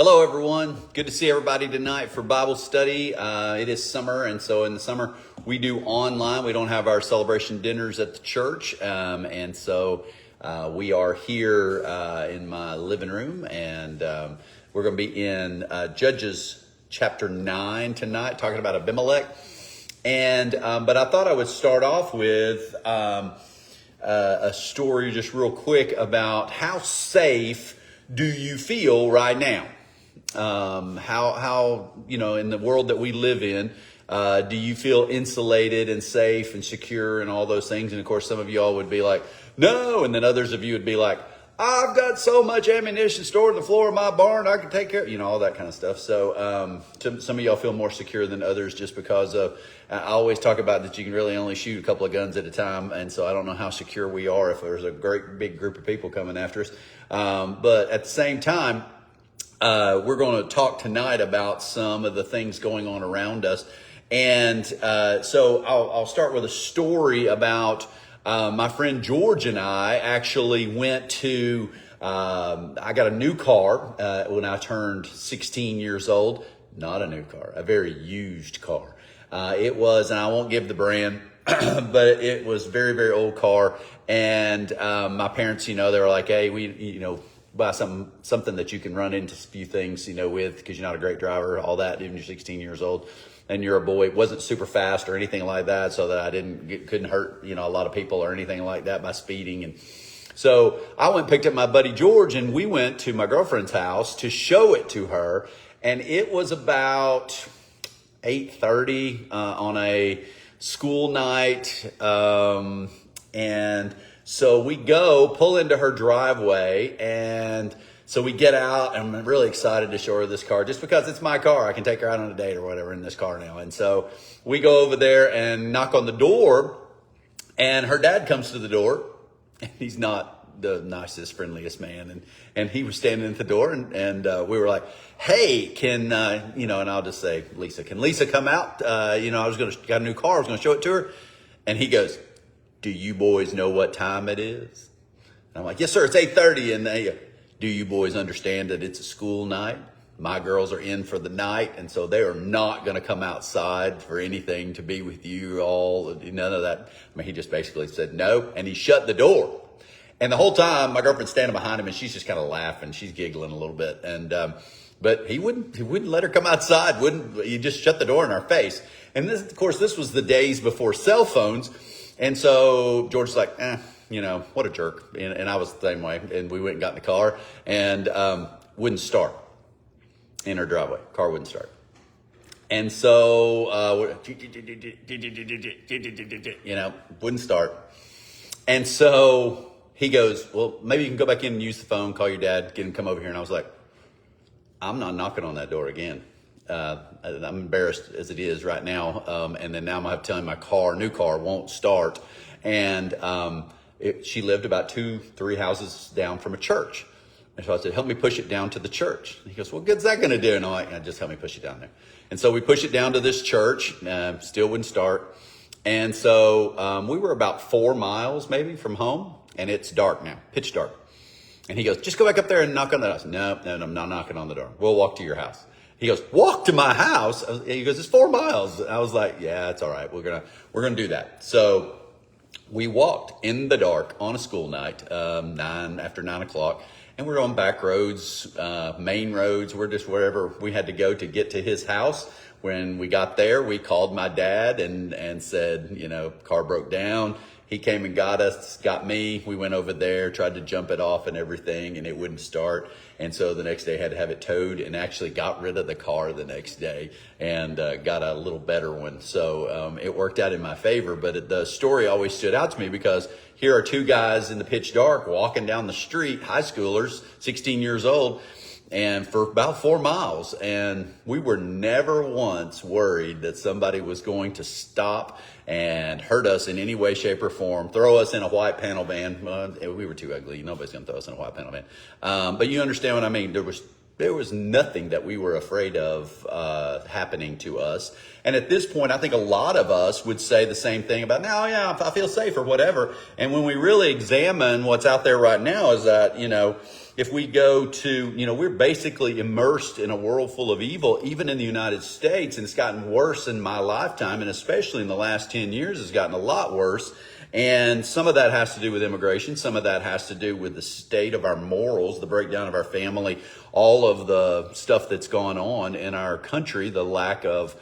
Hello, everyone. Good to see everybody tonight for Bible study. It is summer, and so in the summer we do online. We don't have our celebration dinners at the church, and so we are here in my living room, and we're going to be in Judges chapter 9 tonight, talking about Abimelech. And but I thought I would start off with a story just real quick about how safe do you feel right now? How in the world that we live in, do you feel insulated and safe and secure and all those things? And of course, some of y'all would be like, no. And then others of you would be like, I've got so much ammunition stored on the floor of my barn, I can take care of, all that kind of stuff. So some of y'all feel more secure than others just because of, I always talk about that you can really only shoot a couple of guns at a time. And so I don't know how secure we are if there's a great big group of people coming after us. But at the same time, we're going to talk tonight about some of the things going on around us. And so I'll start with a story about my friend George and I actually went to, I got a new car when I turned 16 years old. Not a new car, a very used car. It was, and I won't give the brand, but it was very, very old car. And my parents, they were like, hey, buy something that you can run into a few things, with, because you're not a great driver, all that, even you're 16 years old and you're a boy. It wasn't super fast or anything like that, so that I couldn't hurt, a lot of people or anything like that by speeding. And so I went and picked up my buddy George, and we went to my girlfriend's house to show it to her. And it was about 8:30 on a school night. And so we pull into her driveway, and so we get out, and I'm really excited to show her this car just because it's my car. I can take her out on a date or whatever in this car now. And so we go over there and knock on the door, and her dad comes to the door, and he's not the nicest, friendliest man. And he was standing at the door, and we were like, hey, can, and I'll just say, Lisa, can Lisa come out? got a new car. I was going to show it to her. And he goes, do you boys know what time it is? And I'm like, yes, sir, it's 8:30. And they, do you boys understand that it's a school night? My girls are in for the night, and so they are not going to come outside for anything to be with you all. None of that. He just basically said no, and he shut the door. And the whole time, my girlfriend's standing behind him, and she's just kind of laughing. She's giggling a little bit. And but he wouldn't let her come outside. He just shut the door in our face. And this, of course, this was the days before cell phones. And so George's like, what a jerk. And I was the same way. And we went and got in the car, and wouldn't start in her driveway. Car wouldn't start. And so, wouldn't start. And so he goes, well, maybe you can go back in and use the phone, call your dad, get him to come over here. And I was like, I'm not knocking on that door again. I'm embarrassed as it is right now. And then now I'm going to have to tell him my new car won't start. And she lived about 2-3 houses down from a church. And so I said, help me push it down to the church. And he goes, what good's that going to do? And I'm like, just help me push it down there. And so we push it down to this church, still wouldn't start. And so we were about 4 miles maybe from home, and it's dark now, pitch dark. And he goes, just go back up there and knock on the door. I said, no, I'm not knocking on the door. We'll walk to your house. He goes, walk to my house? He goes, it's 4 miles. I was like, yeah, it's all right. We're gonna do that. So we walked in the dark on a school night, after 9 o'clock, and we're on back roads, main roads. We're just wherever we had to go to get to his house. When we got there, we called my dad and said, car broke down. He came and got me. We went over there, tried to jump it off and everything, and it wouldn't start. And so the next day had to have it towed, and actually got rid of the car the next day and got a little better one. So it worked out in my favor. But the story always stood out to me because here are 2 guys in the pitch dark walking down the street, high schoolers, 16 years old, and for about 4 miles. And we were never once worried that somebody was going to stop and hurt us in any way, shape, or form, throw us in a white panel van. We were too ugly. Nobody's going to throw us in a white panel van. But you understand what I mean. There was nothing that we were afraid of happening to us. And at this point, I think a lot of us would say the same thing about, no, yeah, I feel safe or whatever. And when we really examine what's out there right now is that, if we go to, we're basically immersed in a world full of evil, even in the United States, and it's gotten worse in my lifetime, and especially in the last 10 years, it's gotten a lot worse. And some of that has to do with immigration. Some of that has to do with the state of our morals, the breakdown of our family, all of the stuff that's gone on in our country, the lack of,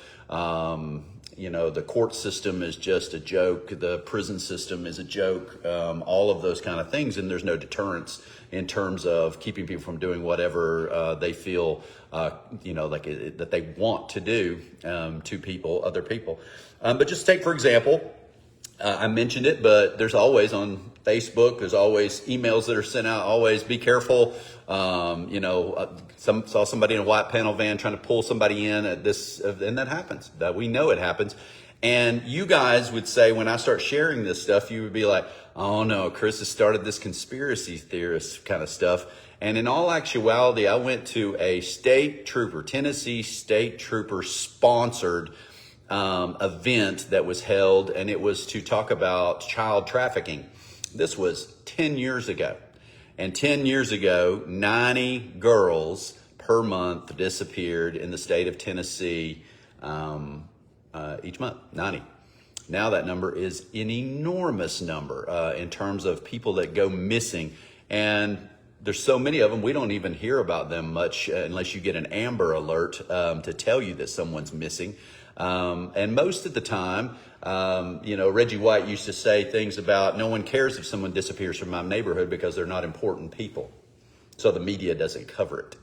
the court system is just a joke. The prison system is a joke. All of those kind of things. And there's no deterrence in terms of keeping people from doing whatever they feel, that they want to do to other people. But just take, for example, I mentioned it, but there's always on Facebook, there's always emails that are sent out, always be careful. Saw somebody in a white panel van trying to pull somebody in at this, and that happens. That we know it happens. And you guys would say, when I start sharing this stuff, you would be like, oh no, Chris has started this conspiracy theorist kind of stuff. And in all actuality, I went to a Tennessee state trooper sponsored event that was held, and it was to talk about child trafficking. This was 10 years ago. And 10 years ago, 90 girls per month disappeared in the state of Tennessee each month, 90. Now that number is an enormous number in terms of people that go missing. And there's so many of them, we don't even hear about them much unless you get an Amber Alert to tell you that someone's missing. And most of the time, Reggie White used to say things about no one cares if someone disappears from my neighborhood because they're not important people. So the media doesn't cover it.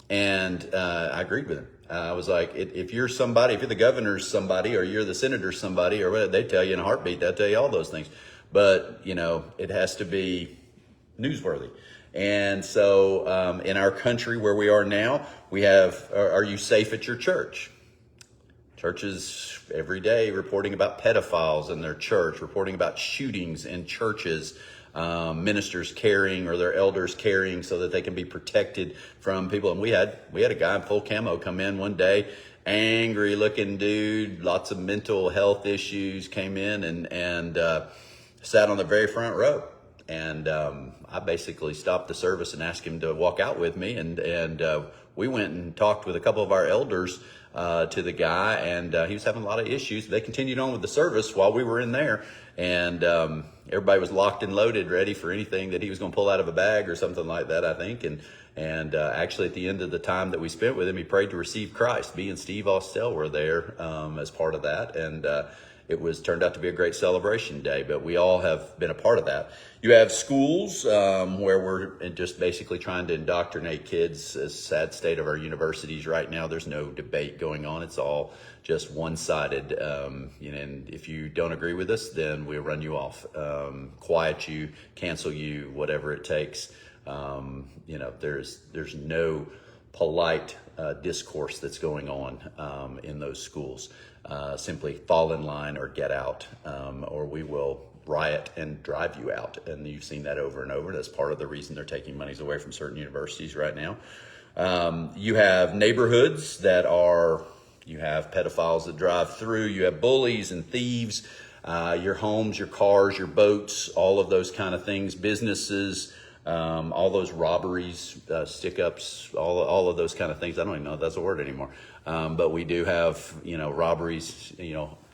And I agreed with him. I was like, if you're somebody, if you're the governor's somebody or you're the senator's somebody or whatever, they tell you in a heartbeat, they'll tell you all those things. But, it has to be newsworthy. And so in our country where we are now, we have, are you safe at your church? Churches every day reporting about pedophiles in their church, reporting about shootings in churches, ministers carrying or their elders carrying so that they can be protected from people. And we had a guy in full camo come in one day, angry looking dude, lots of mental health issues, came in and sat on the very front row. And I basically stopped the service and asked him to walk out with me. And we went and talked with a couple of our elders to the guy, and he was having a lot of issues. They continued on with the service while we were in there, and everybody was locked and loaded, ready for anything that he was going to pull out of a bag or something like that, I think. And actually, at the end of the time that we spent with him, he prayed to receive Christ. Me and Steve Austell were there as part of that, and it turned out to be a great celebration day. But we all have been a part of that. You have schools where we're just basically trying to indoctrinate kids. It's a sad state of our universities right now. There's no debate going on. It's all just one-sided. And if you don't agree with us, then we'll run you off, quiet you, cancel you, whatever it takes. There's no polite discourse that's going on in those schools. Simply fall in line or get out, or we will riot and drive you out. And you've seen that over and over. That's part of the reason they're taking monies away from certain universities right now. You have neighborhoods you have pedophiles that drive through. You have bullies and thieves, your homes, your cars, your boats, all of those kind of things, businesses, all those robberies, stick-ups, all of those kind of things. I don't even know if that's a word anymore. But we do have, robberies,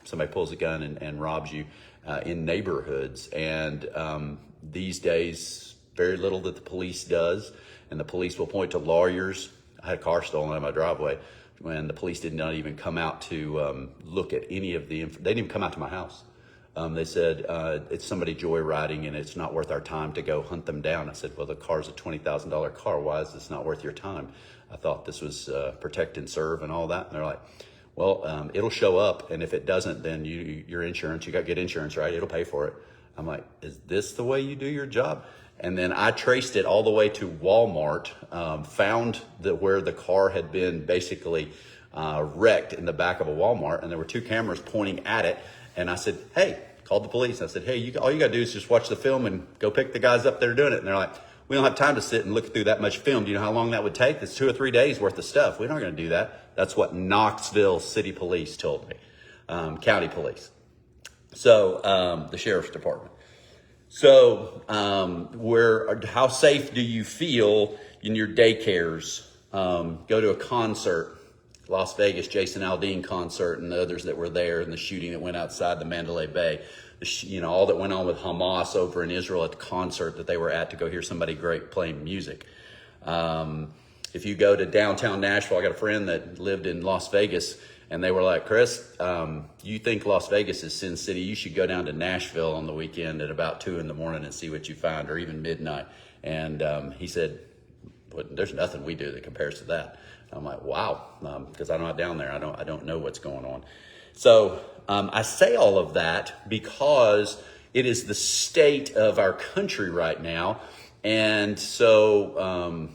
somebody pulls a gun and robs you in neighborhoods. And these days, very little that the police does. And the police will point to lawyers. I had a car stolen out of my driveway when the police did not even come out to look at any of they didn't even come out to my house. They said, it's somebody joyriding and it's not worth our time to go hunt them down. I said, well, the car's a $20,000 car. Why is this not worth your time? I thought this was protect and serve and all that. And they're like, well, it'll show up. And if it doesn't, then your insurance, you got to get insurance, right? It'll pay for it. I'm like, is this the way you do your job? And then I traced it all the way to Walmart, found where the car had been basically wrecked in the back of a Walmart. And there were two cameras pointing at it. And I said, hey, called the police. I said, hey, all you got to do is just watch the film and go pick the guys up that are doing it. And they're like, we don't have time to sit and look through that much film. Do you know how long that would take? It's 2 or 3 days worth of stuff. We're not going to do that. That's what Knoxville City Police told me, county police. So the sheriff's department. So, how safe do you feel in your daycares? Go to a concert, Las Vegas, Jason Aldean concert, and the others that were there, and the shooting that went outside the Mandalay Bay. All that went on with Hamas over in Israel at the concert that they were at to go hear somebody great playing music. If you go to downtown Nashville, I got a friend that lived in Las Vegas, and they were like, Chris, you think Las Vegas is Sin City? You should go down to Nashville on the weekend at about 2 a.m. and see what you find, or even midnight. And he said, well, there's nothing we do that compares to that. I'm like, wow, because I'm not down there. I don't know what's going on. So I say all of that because it is the state of our country right now. And so,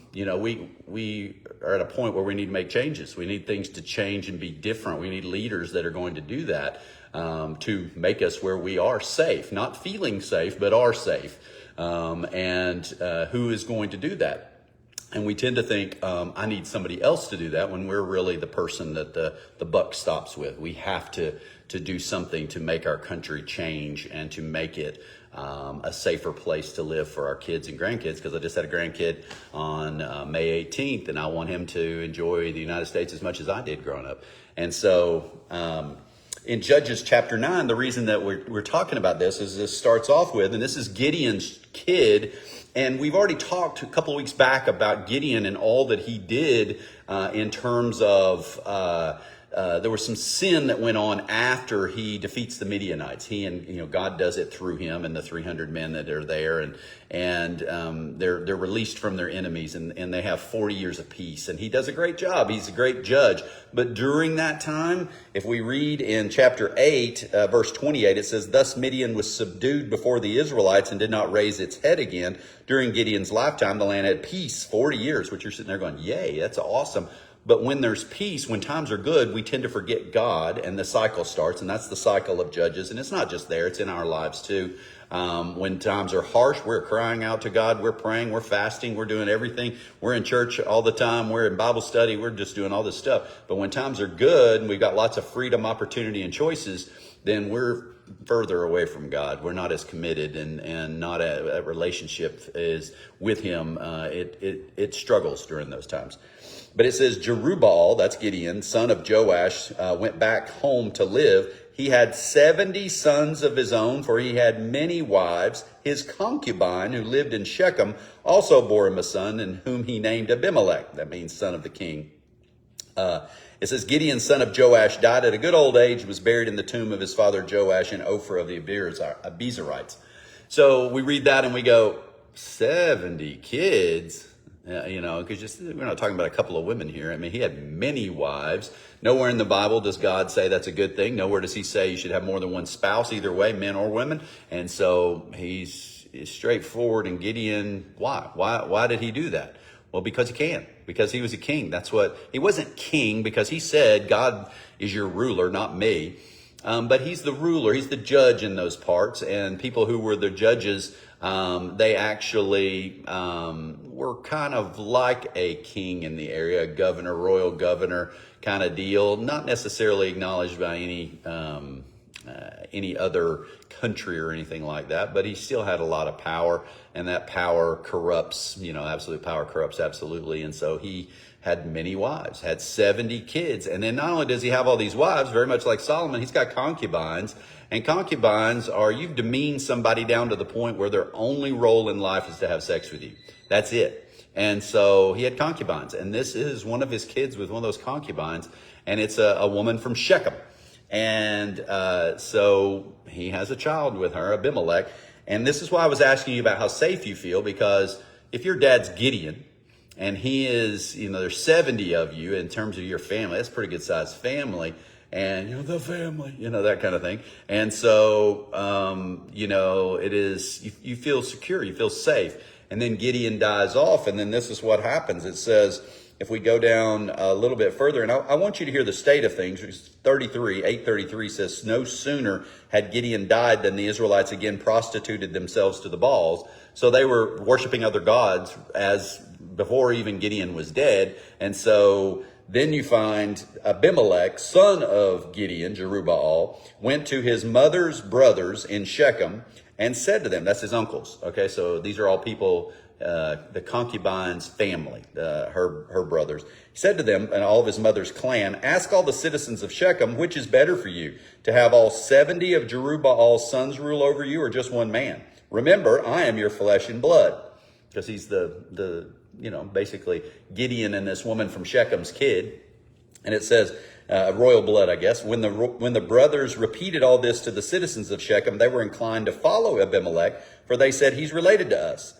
we are at a point where we need to make changes. We need things to change and be different. We need leaders that are going to do that to make us where we are safe, not feeling safe, but are safe. Who is going to do that? And we tend to think, I need somebody else to do that when we're really the person that the buck stops with. We have to do something to make our country change and to make it a safer place to live for our kids and grandkids, because I just had a grandkid on May 18th, and I want him to enjoy the United States as much as I did growing up. And so in Judges chapter 9, the reason that we're talking about this is this starts off with, and this is Gideon's kid, and we've already talked a couple of weeks back about Gideon and all that he did in terms of there was some sin that went on after he defeats the Midianites. He and God does it through him and the 300 men that are there, and they're released from their enemies, and they have 40 years of peace. And he does a great job. He's a great judge. But during that time, if we read in chapter 8, verse 28, it says, "Thus Midian was subdued before the Israelites and did not raise its head again. During Gideon's lifetime, the land had peace 40 years," which you're sitting there going, yay, that's awesome. But when there's peace, when times are good, we tend to forget God, and the cycle starts, and that's the cycle of Judges. And it's not just there, it's in our lives too. When times are harsh, we're crying out to God, we're praying, we're fasting, we're doing everything. We're in church all the time, we're in Bible study, we're just doing all this stuff. But when times are good, and we've got lots of freedom, opportunity, and choices, then we're further away from God. We're not as committed, and not a relationship is with him. It struggles during those times. But it says, Jerubbaal, that's Gideon, son of Joash, went back home to live. He had 70 sons of his own, for he had many wives. His concubine, who lived in Shechem, also bore him a son, and whom he named Abimelech. That means son of the king. It says, Gideon, son of Joash, died at a good old age, was buried in the tomb of his father Joash in Ophrah of the Abiezrites. So we read that and we go, 70 kids? Because we're not talking about a couple of women here. I mean, he had many wives. Nowhere in the Bible does God say that's a good thing. Nowhere does he say you should have more than one spouse, either way, men or women. And so he's straightforward. And Gideon, why? Why did he do that? Well, because he can. Because he was a king. He wasn't king because he said, God is your ruler, not me. But he's the ruler. He's the judge in those parts. And people who were the judges, they actually were kind of like a king in the area, a governor, royal governor kind of deal. Not necessarily acknowledged by any other country or anything like that, but he still had a lot of power, and that power corrupts, absolute power corrupts absolutely. And so he had many wives, had 70 kids. And then not only does he have all these wives, very much like Solomon, he's got concubines. And concubines are, you've demeaned somebody down to the point where their only role in life is to have sex with you. That's it. And so he had concubines. And this is one of his kids with one of those concubines. And it's a woman from Shechem. And so he has a child with her, Abimelech. And this is why I was asking you about how safe you feel, because if your dad's Gideon, and he is, there's 70 of you in terms of your family, that's a pretty good sized family. And, the family, that kind of thing. And so, it is, you feel secure, you feel safe. And then Gideon dies off. And then this is what happens. It says, if we go down a little bit further, and I want you to hear the state of things. 833 says, no sooner had Gideon died than the Israelites again prostituted themselves to the Baals. So they were worshiping other gods as before even Gideon was dead. And so then you find Abimelech, son of Gideon, Jerubbaal, went to his mother's brothers in Shechem and said to them, that's his uncles. Okay, so these are all people, the concubine's family, her brothers. He said to them and all of his mother's clan, ask all the citizens of Shechem, which is better for you, to have all 70 of Jerubaal's sons rule over you, or just one man? Remember, I am your flesh and blood. Because he's basically Gideon and this woman from Shechem's kid. And it says, royal blood, I guess. When the brothers repeated all this to the citizens of Shechem, they were inclined to follow Abimelech, for they said, he's related to us.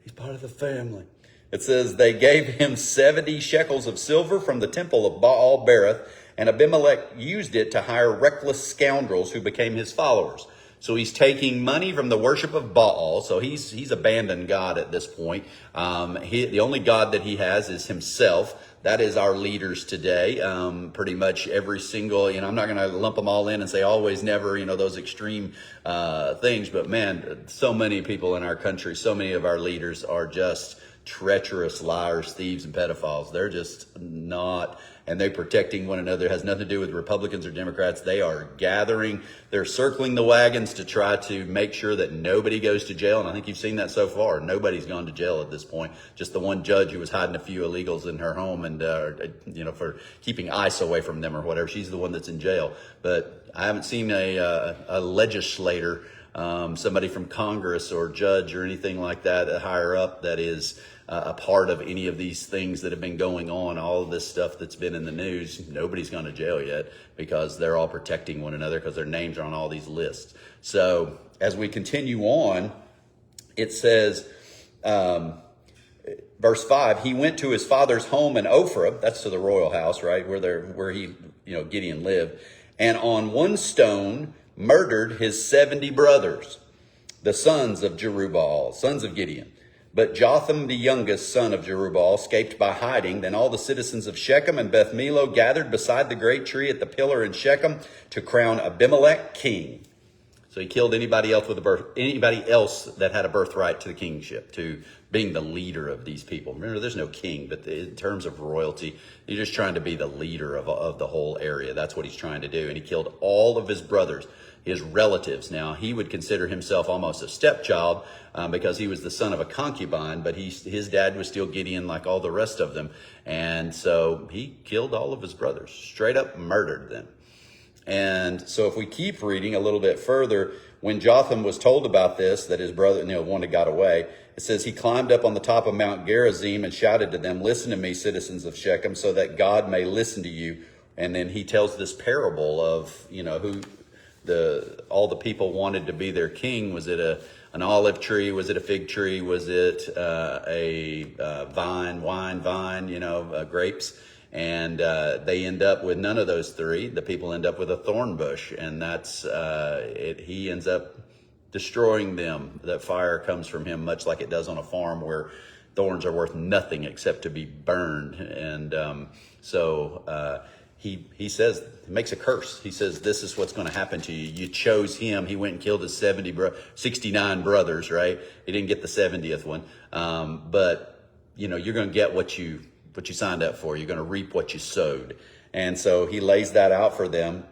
He's part of the family. It says, they gave him 70 shekels of silver from the temple of Baal Berith, and Abimelech used it to hire reckless scoundrels who became his followers. So he's taking money from the worship of Baal. So he's abandoned God at this point. The only God that he has is himself. That is our leaders today. Pretty much every single, I'm not going to lump them all in and say always, never, those extreme things. But man, so many people in our country, so many of our leaders are just treacherous liars, thieves, and pedophiles. They're just not, and they're protecting one another. It has nothing to do with Republicans or Democrats. They are gathering, they're circling the wagons to try to make sure that nobody goes to jail. And I think you've seen that so far. Nobody's gone to jail at this point. Just the one judge who was hiding a few illegals in her home and, for keeping ICE away from them or whatever. She's the one that's in jail. But I haven't seen a legislator, somebody from Congress or judge or anything like that, higher up, that is a part of any of these things that have been going on, all of this stuff that's been in the news. Nobody's gone to jail yet because they're all protecting one another because their names are on all these lists. So as we continue on, it says, verse 5, he went to his father's home in Ophrah, that's to the royal house, right, where he, Gideon lived, and on one stone murdered his 70 brothers, the sons of Jerubbaal, sons of Gideon. But Jotham, the youngest son of Jerubbaal, escaped by hiding. Then all the citizens of Shechem and Beth Millo gathered beside the great tree at the pillar in Shechem to crown Abimelech king. So he killed anybody else that had a birthright to the kingship, to being the leader of these people. Remember, there's no king, but in terms of royalty, you're just trying to be the leader of the whole area. That's what he's trying to do. And he killed all of his brothers, his relatives. Now, he would consider himself almost a stepchild because he was the son of a concubine, but his dad was still Gideon like all the rest of them. And so he killed all of his brothers, straight up murdered them. And so if we keep reading a little bit further, when Jotham was told about this, that his brother, one had got away, it says he climbed up on the top of Mount Gerizim and shouted to them, listen to me, citizens of Shechem, so that God may listen to you. And then he tells this parable of, who all the people wanted to be their king. Was it an olive tree? Was it a fig tree? Was it a wine vine, grapes? And they end up with none of those three. The people end up with a thorn bush, and that's he ends up destroying them. That fire comes from him, much like it does on a farm where thorns are worth nothing except to be burned. And he says, he makes a curse. He says, this is what's going to happen to you. You chose him. He went and killed his 69 brothers, right? He didn't get the 70th one. But you're going to get what you signed up for. You're going to reap what you sowed. And so he lays that out for them.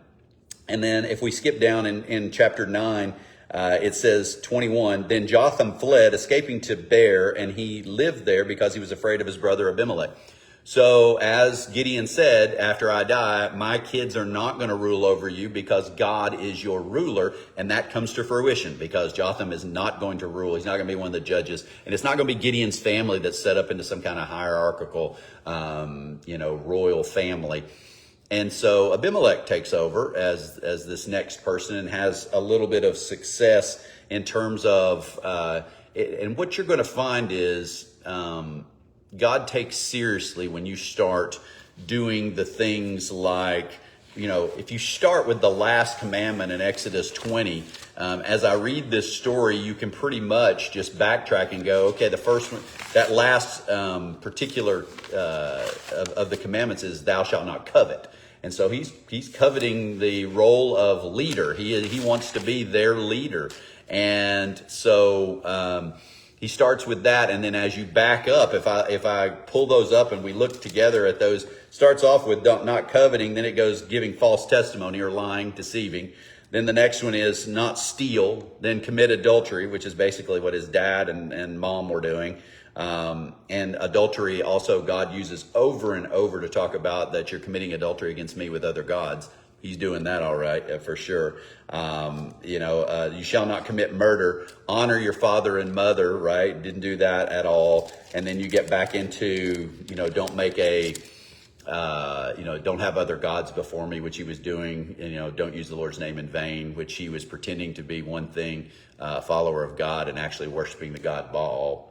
And then if we skip down in chapter 9, it says 21, then Jotham fled, escaping to Beer, and he lived there because he was afraid of his brother Abimelech. So as Gideon said, after I die, my kids are not going to rule over you because God is your ruler. And that comes to fruition because Jotham is not going to rule. He's not going to be one of the judges. And it's not going to be Gideon's family that's set up into some kind of hierarchical, royal family. And so Abimelech takes over as this next person and has a little bit of success in terms of, and what you're going to find is, God takes seriously when you start doing the things like, if you start with the last commandment in Exodus 20, as I read this story, you can pretty much just backtrack and go, okay, the first one, that last particular of the commandments is thou shalt not covet. And so he's coveting the role of leader. He wants to be their leader. And so, he starts with that, and then as you back up, if I pull those up and we look together at those, starts off with not coveting, then it goes giving false testimony or lying, deceiving. Then the next one is not steal, then commit adultery, which is basically what his dad and mom were doing. And adultery also God uses over and over to talk about that you're committing adultery against me with other gods. He's doing that all right, for sure. You shall not commit murder. Honor your father and mother, right? Didn't do that at all. And then you get back into, don't make don't have other gods before me, which he was doing. Don't use the Lord's name in vain, which he was pretending to be one thing, follower of God, and actually worshiping the god Baal.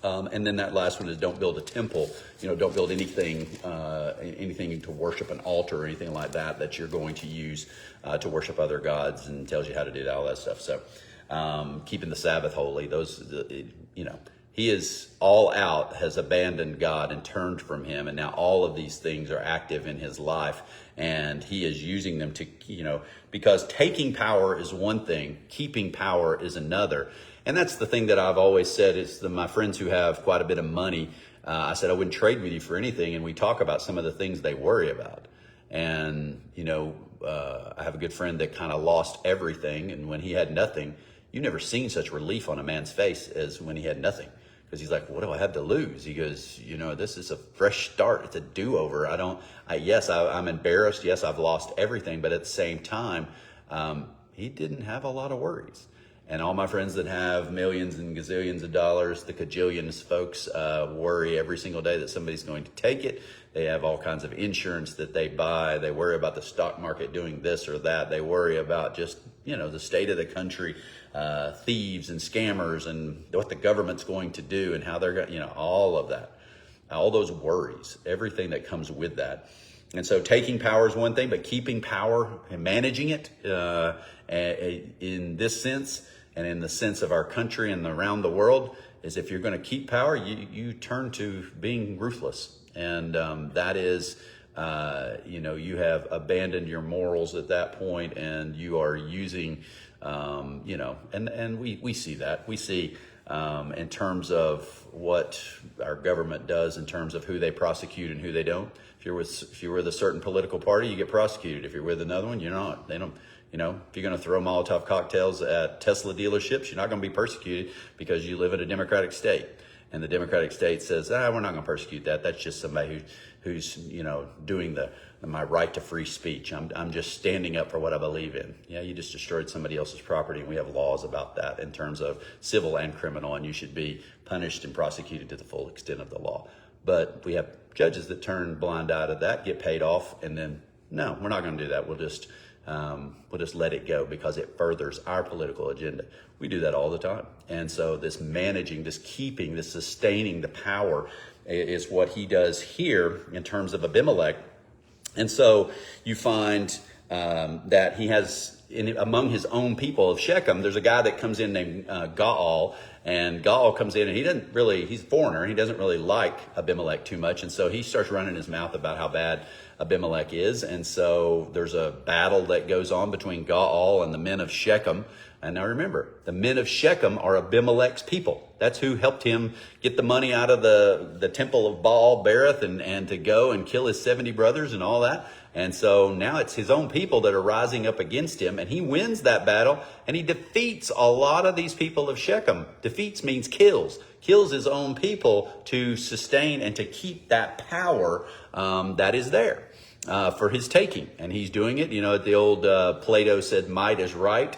And then that last one is don't build a temple. Don't build anything to worship, an altar or anything like that you're going to use to worship other gods, and tells you how to do that, all that stuff. So keeping the Sabbath holy, he is all out, has abandoned God and turned from him. And now all of these things are active in his life, and he is using them to, because taking power is one thing, keeping power is another. And that's the thing that I've always said is my friends who have quite a bit of money, I said I wouldn't trade with you for anything. And we talk about some of the things they worry about. And, I have a good friend that kind of lost everything. And when he had nothing, you've never seen such relief on a man's face as when he had nothing. Because he's like, what do I have to lose? He goes, this is a fresh start. It's a do-over. I'm embarrassed. Yes, I've lost everything. But at the same time, he didn't have a lot of worries. And all my friends that have millions and gazillions of dollars, the cajillions folks, worry every single day that somebody's going to take it. They have all kinds of insurance that they buy. They worry about the stock market doing this or that. They worry about just, the state of the country, thieves and scammers, and what the government's going to do and how they're going, all of that, all those worries, everything that comes with that. And so taking power is one thing, but keeping power and managing it in this sense, and in the sense of our country and around the world, is if you're going to keep power, you turn to being ruthless. And that is, you have abandoned your morals at that point, and you are using, and we see that. We see in terms of what our government does in terms of who they prosecute and who they don't. If you're with a certain political party, you get prosecuted. If you're with another one, you're not. They don't. If you're going to throw Molotov cocktails at Tesla dealerships, you're not going to be persecuted because you live in a Democratic state. And the Democratic state says, we're not going to persecute that. That's just somebody who's doing my right to free speech. I'm just standing up for what I believe in. Yeah, you just destroyed somebody else's property, and we have laws about that in terms of civil and criminal, and you should be punished and prosecuted to the full extent of the law. But we have judges that turn blind eye to that, get paid off, and then, no, we're not going to do that. We'll just let it go because it furthers our political agenda. We do that all the time. And so this managing, this keeping, this sustaining the power is what he does here in terms of Abimelech. And so you find that he has, among his own people of Shechem, there's a guy that comes in named Gaal. And Gaal comes in, and he's a foreigner. He doesn't really like Abimelech too much. And so he starts running his mouth about how bad Abimelech is. And so there's a battle that goes on between Gaal and the men of Shechem. And now remember, the men of Shechem are Abimelech's people. That's who helped him get the money out of the temple of Baal Berith and to go and kill his 70 brothers and all that. And so now it's his own people that are rising up against him, and he wins that battle, and he defeats a lot of these people of Shechem. Defeats means kills his own people to sustain and to keep that power that is there for his taking. And he's doing it. The old Plato said might is right.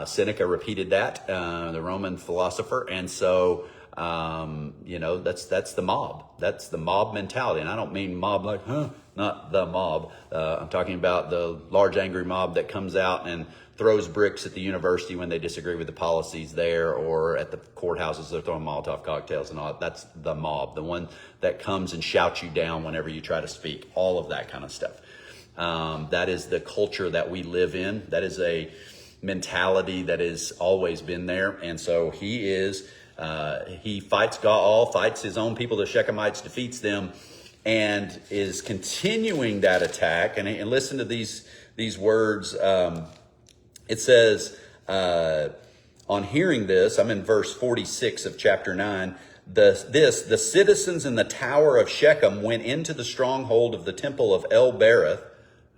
Seneca repeated that, the Roman philosopher. And so, that's the mob. That's the mob mentality. And I don't mean mob like, not the mob. I'm talking about the large angry mob that comes out and throws bricks at the university when they disagree with the policies there, or at the courthouses they're throwing Molotov cocktails and all that. That's the mob, the one that comes and shouts you down whenever you try to speak, all of that kind of stuff. That is the culture that we live in. That is a mentality that has always been there. And so he fights Gaal, fights his own people, the Shechemites, defeats them, and is continuing that attack. And listen to these words. It says, on hearing this, I'm in verse 46 of chapter 9, the citizens in the tower of Shechem went into the stronghold of the temple of El Berith.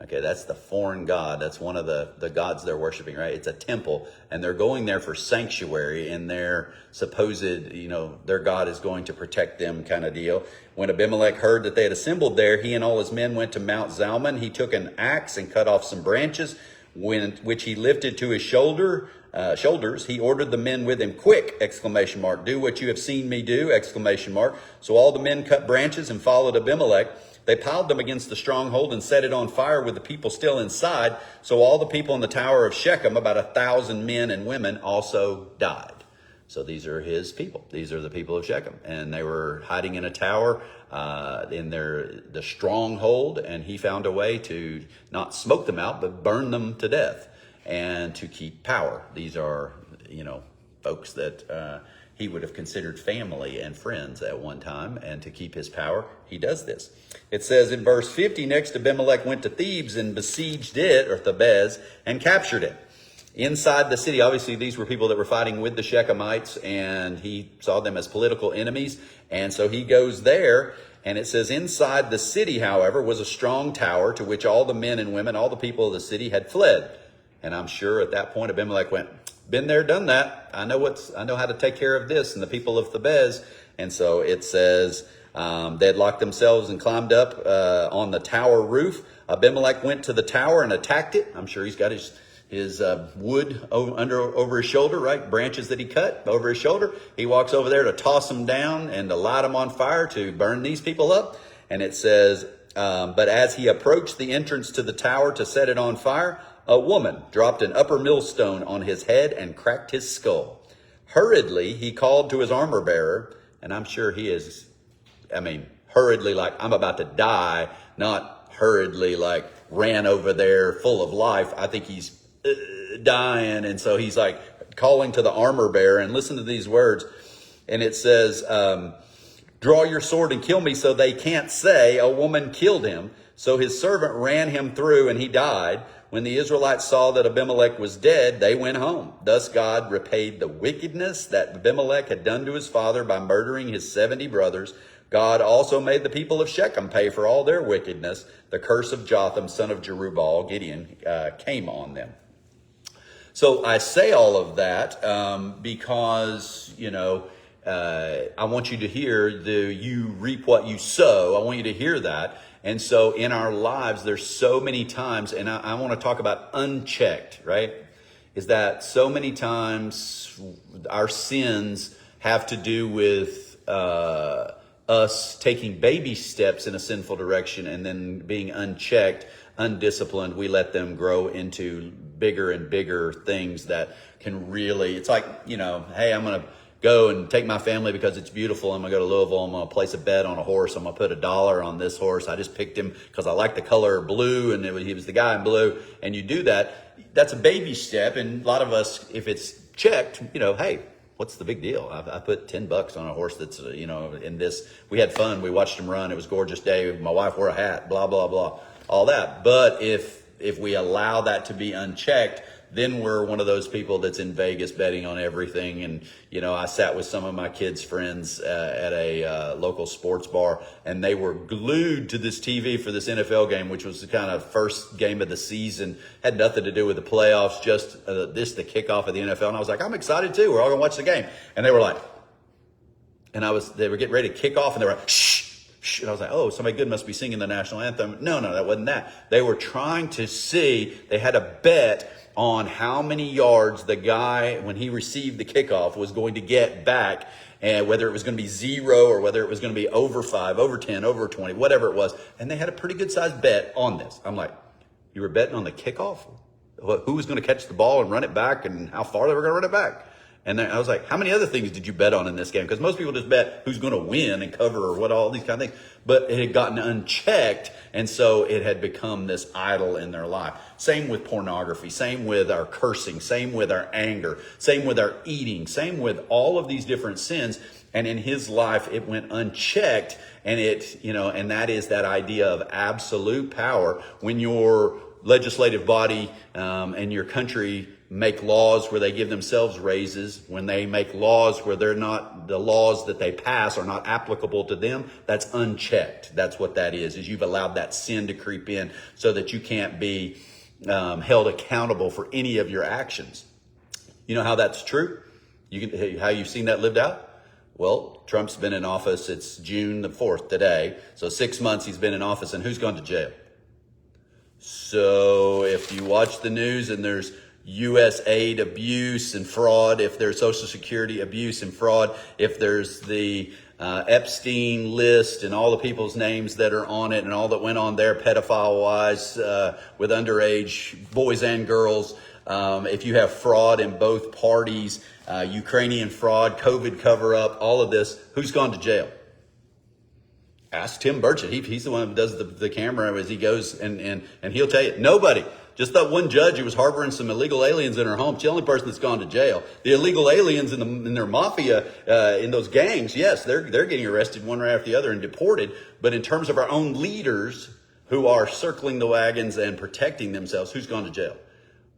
Okay, that's the foreign god. That's one of the gods they're worshiping, right? It's a temple, and they're going there for sanctuary, and their supposed, their god is going to protect them kind of deal. When Abimelech heard that they had assembled there, he and all his men went to Mount Zalmon. He took an axe and cut off some branches, which he lifted to his shoulders. He ordered the men with him, quick, ! Do what you have seen me do, ! So all the men cut branches and followed Abimelech. They piled them against the stronghold and set it on fire with the people still inside. So all the people in the tower of Shechem, about 1,000 men and women, also died. So these are his people. These are the people of Shechem. And they were hiding in a tower in the stronghold. And he found a way to not smoke them out, but burn them to death and to keep power. These are, folks that he would have considered family and friends at one time. And to keep his power, he does this. It says in verse 50, next Abimelech went to Thebes and besieged it, or Thebez, and captured it. Inside the city, obviously these were people that were fighting with the Shechemites, and he saw them as political enemies. And so he goes there, and it says inside the city, however, was a strong tower to which all the men and women, all the people of the city had fled. And I'm sure at that point Abimelech went, been there, done that. I know how to take care of this. And the people of Thebez. And so it says they had locked themselves and climbed up on the tower roof. Abimelech went to the tower and attacked it. I'm sure he's got his wood over his shoulder, right? Branches that he cut over his shoulder. He walks over there to toss them down and to light them on fire to burn these people up. And it says, but as he approached the entrance to the tower to set it on fire, a woman dropped an upper millstone on his head and cracked his skull. Hurriedly, he called to his armor bearer, and I'm sure he is, hurriedly like I'm about to die, not hurriedly like ran over there full of life. I think he's dying, and so he's like calling to the armor bearer, and listen to these words. And it says, draw your sword and kill me so they can't say a woman killed him. So his servant ran him through and he died. When the Israelites saw that Abimelech was dead, they went home. Thus God repaid the wickedness that Abimelech had done to his father by murdering his 70 brothers. God also made the people of Shechem pay for all their wickedness. The curse of Jotham, son of Jerubbaal, Gideon, came on them. So I say all of that because, I want you to hear you reap what you sow. I want you to hear that. And so in our lives, there's so many times, and I want to talk about unchecked, right? Is that so many times our sins have to do with us taking baby steps in a sinful direction and then being unchecked, undisciplined. We let them grow into bigger and bigger things that can really, it's like, hey, I'm going to go and take my family because it's beautiful. I'm going to go to Louisville. I'm going to place a bet on a horse. I'm going to put $1 on this horse. I just picked him because I like the color blue, and he was the guy in blue. And you do that. That's a baby step. And a lot of us, if it's checked, hey, what's the big deal? I put $10 on a horse that's, in this. We had fun. We watched him run. It was a gorgeous day. My wife wore a hat, blah, blah, blah, all that. But if we allow that to be unchecked, then we're one of those people that's in Vegas betting on everything. And, I sat with some of my kids' friends at a local sports bar, and they were glued to this TV for this NFL game, which was the kind of first game of the season. Had nothing to do with the playoffs, just the kickoff of the NFL. And I was like, I'm excited too. We're all going to watch the game. And they were like, they were getting ready to kick off, and they were like, shh. And I was like, oh, somebody good must be singing the national anthem. No, that wasn't that. They were trying to see, they had a bet on how many yards the guy, when he received the kickoff, was going to get back, and whether it was going to be 0 or whether it was going to be over 5, over 10, over 20, whatever it was. And they had a pretty good sized bet on this. I'm like, you were betting on the kickoff? Who was going to catch the ball and run it back, and how far they were going to run it back? And then I was like, how many other things did you bet on in this game? Because most people just bet who's going to win and cover or what, all these kind of things. But it had gotten unchecked, and so it had become this idol in their life. Same with pornography, same with our cursing, same with our anger, same with our eating, same with all of these different sins. And in his life, it went unchecked, and and that is that idea of absolute power. When your legislative body and your country make laws where they give themselves raises, when they make laws where they're not, the laws that they pass are not applicable to them, that's unchecked. That's what that is you've allowed that sin to creep in so that you can't be held accountable for any of your actions. You know how that's true? How you've seen that lived out? Well, Trump's been in office. It's June the 4th today. So 6 months he's been in office, and who's gone to jail? So if you watch the news and there's U.S. aid abuse and fraud, if there's Social Security abuse and fraud, if there's the Epstein list and all the people's names that are on it and all that went on there pedophile-wise with underage boys and girls, if you have fraud in both parties, Ukrainian fraud, COVID cover-up, all of this, who's gone to jail? Ask Tim Burchett. He's the one who does the camera as he goes, and he'll tell you. Nobody. Just that one judge who was harboring some illegal aliens in her home. She's the only person that's gone to jail. The illegal aliens in their mafia, in those gangs, yes, they're getting arrested one right after the other and deported. But in terms of our own leaders who are circling the wagons and protecting themselves, who's gone to jail?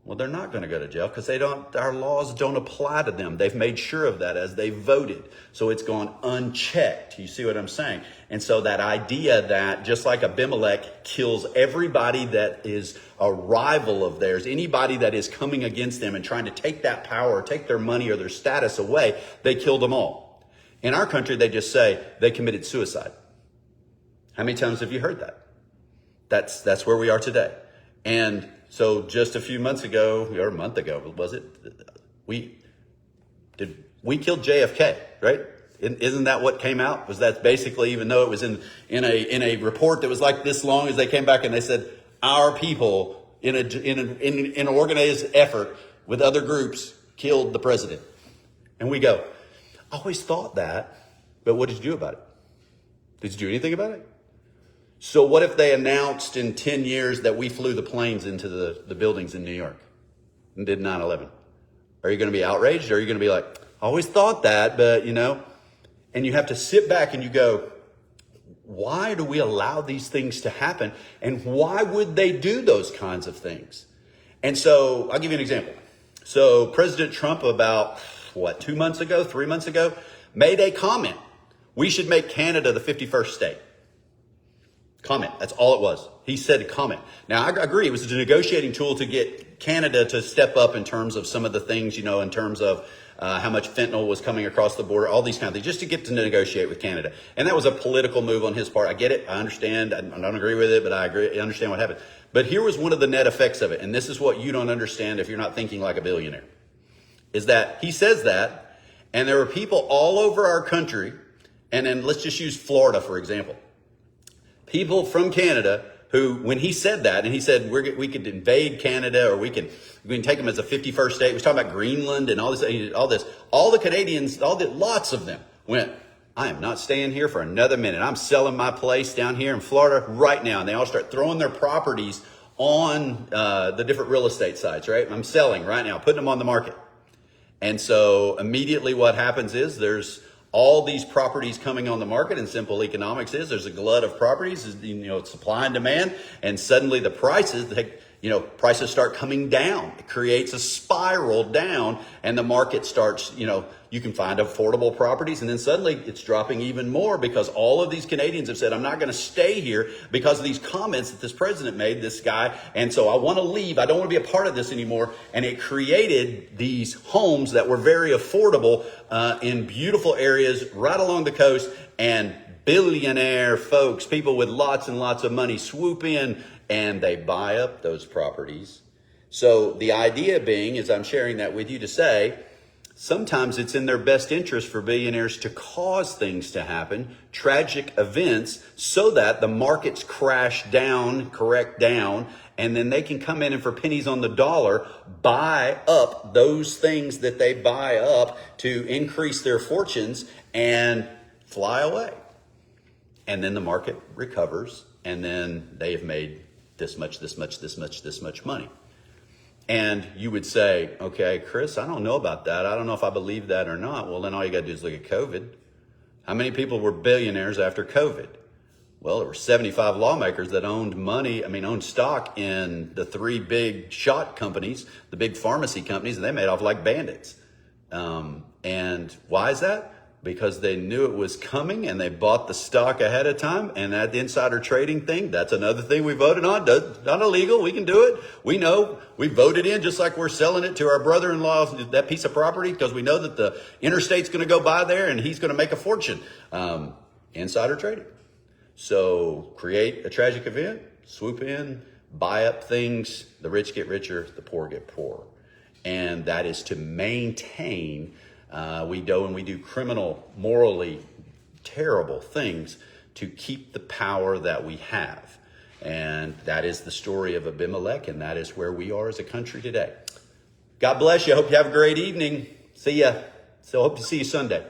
Well, they're not going to go to jail because our laws don't apply to them. They've made sure of that as they voted. So it's gone unchecked. You see what I'm saying? And so that idea that just like Abimelech kills everybody that is a rival of theirs, anybody that is coming against them and trying to take that power, take their money or their status away, they killed them all. In our country, they just say they committed suicide. How many times have you heard that? That's where we are today. And so just a few months ago, or a month ago, was it? We killed JFK, right? Isn't that what came out? Was that basically, even though it was in a report that was like this long, as they came back and they said, our people in an organized effort with other groups killed the president. And we go, I always thought that, but what did you do about it? Did you do anything about it? So what if they announced in 10 years that we flew the planes into the buildings in New York and did 9/11? Are you going to be outraged? Or are you going to be like, I always thought that, but and you have to sit back and you go, why do we allow these things to happen? And why would they do those kinds of things? And so I'll give you an example. So President Trump about 3 months ago, made a comment. We should make Canada the 51st state. Comment. That's all it was. He said comment. Now, I agree. It was a negotiating tool to get Canada to step up in terms of some of the things, in terms of how much fentanyl was coming across the border, all these kind of things, just to get to negotiate with Canada. And that was a political move on his part. I get it. I understand. I don't agree with it, but I understand what happened. But here was one of the net effects of it. And this is what you don't understand if you're not thinking like a billionaire, is that he says that, and there are people all over our country. And then let's just use Florida, for example. People from Canada who, when he said that, and he said we could invade Canada, or we can take them as a 51st state. He was talking about Greenland and all this. All the Canadians, lots of them went, I am not staying here for another minute. I'm selling my place down here in Florida right now. And they all start throwing their properties on the different real estate sites, right? I'm selling right now, putting them on the market. And so immediately what happens is there's all these properties coming on the market, and simple economics is there's a glut of properties, supply and demand, and suddenly the prices, prices start coming down. It creates a spiral down, and the market starts, you can find affordable properties, and then suddenly it's dropping even more because all of these Canadians have said, I'm not going to stay here because of these comments that this president made, this guy, and so I want to leave. I don't want to be a part of this anymore. And it created these homes that were very affordable in beautiful areas right along the coast, and billionaire folks, people with lots and lots of money, swoop in and they buy up those properties. So the idea being, is I'm sharing that with you to say, sometimes it's in their best interest for billionaires to cause things to happen, tragic events, so that the markets correct down, and then they can come in and for pennies on the dollar, buy up those things that they buy up to increase their fortunes and fly away. And then the market recovers, and then they have made this much money. And you would say, okay, Chris, I don't know about that. I don't know if I believe that or not. Well, then all you got to do is look at COVID. How many people were billionaires after COVID? Well, there were 75 lawmakers that owned stock in the three big shot companies, the big pharmacy companies, and they made off like bandits. And why is that? Because they knew it was coming and they bought the stock ahead of time. And that insider trading thing, that's another thing we voted on. Not illegal. We can do it. We know we voted in, just like we're selling it to our brother-in-law, that piece of property, because we know that the interstate's going to go by there and he's going to make a fortune. Insider trading. So create a tragic event, swoop in, buy up things. The rich get richer, the poor get poorer. And that is to maintain, we do criminal, morally terrible things to keep the power that we have. And that is the story of Abimelech, and that is where we are as a country today. God bless you. I hope you have a great evening. See ya. So hope to see you Sunday.